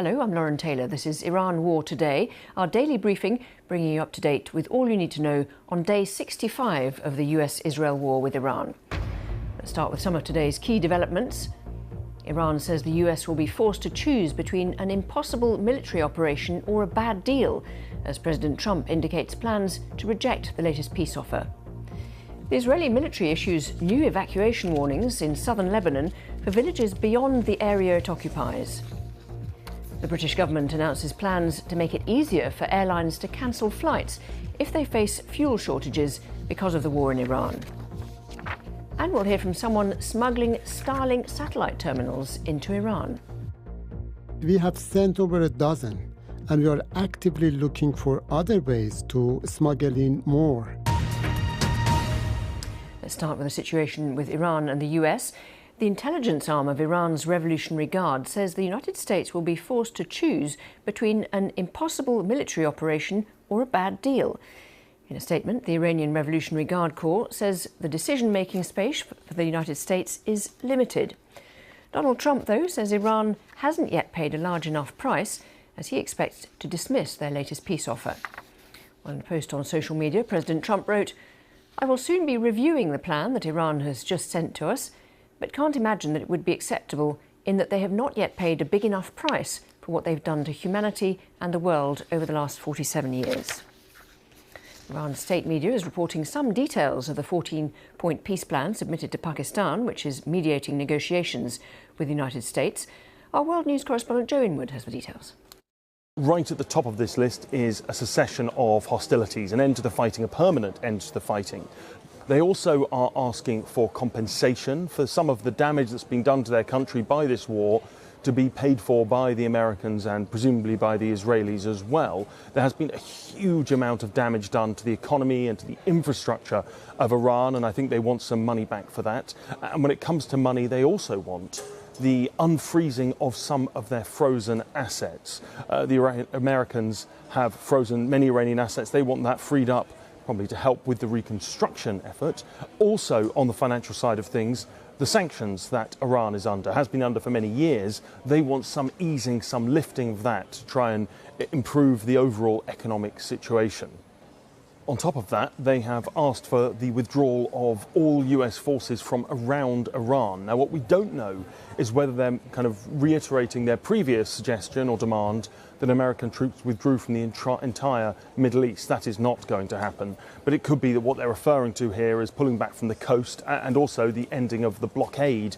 Hello, I'm Lauren Taylor. This is Iran War Today, our daily briefing bringing you up to date with all you need to know on day 65 of the US-Israel war with Iran. Let's start with some of today's key developments. Iran says the US will be forced to choose between an impossible military operation or a bad deal, as President Trump indicates plans to reject the latest peace offer. The Israeli military issues new evacuation warnings in southern Lebanon for villages beyond the area it occupies. The British government announces plans to make it easier for airlines to cancel flights if they face fuel shortages because of the war in Iran. And we'll hear from someone smuggling Starlink satellite terminals into Iran. We have sent over a dozen, and we are actively looking for other ways to smuggle in more. Let's start with the situation with Iran and the US. The intelligence arm of Iran's Revolutionary Guard says the United States will be forced to choose between an impossible military operation or a bad deal. In a statement, the Iranian Revolutionary Guard Corps says the decision-making space for the United States is limited. Donald Trump, though, says Iran hasn't yet paid a large enough price, as he expects to dismiss their latest peace offer. On a post on social media, President Trump wrote, "I will soon be reviewing the plan that Iran has just sent to us, but can't imagine that it would be acceptable in that they have not yet paid a big enough price for what they've done to humanity and the world over the last 47 years. Iran's state media is reporting some details of the 14-point peace plan submitted to Pakistan, which is mediating negotiations with the United States. Our World News correspondent Joe Inwood has the details. Right at the top of this list is a cessation of hostilities, an end to the fighting, a permanent end to the fighting. They also are asking for compensation for some of the damage that's been done to their country by this war to be paid for by the Americans and presumably by the Israelis as well. There has been a huge amount of damage done to the economy and to the infrastructure of Iran, and I think they want some money back for that. And when it comes to money, they also want the unfreezing of some of their frozen assets. The Americans have frozen many Iranian assets. They want that freed up, probably to help with the reconstruction effort. Also, on the financial side of things, the sanctions that Iran is under, has been under for many years, they want some easing, some lifting of that to try and improve the overall economic situation. On top of that, they have asked for the withdrawal of all US forces from around Iran. Now, what we don't know is whether they're kind of reiterating their previous suggestion or demand that American troops withdrew from the entire Middle East. That is not going to happen. But it could be that what they're referring to here is pulling back from the coast and also the ending of the blockade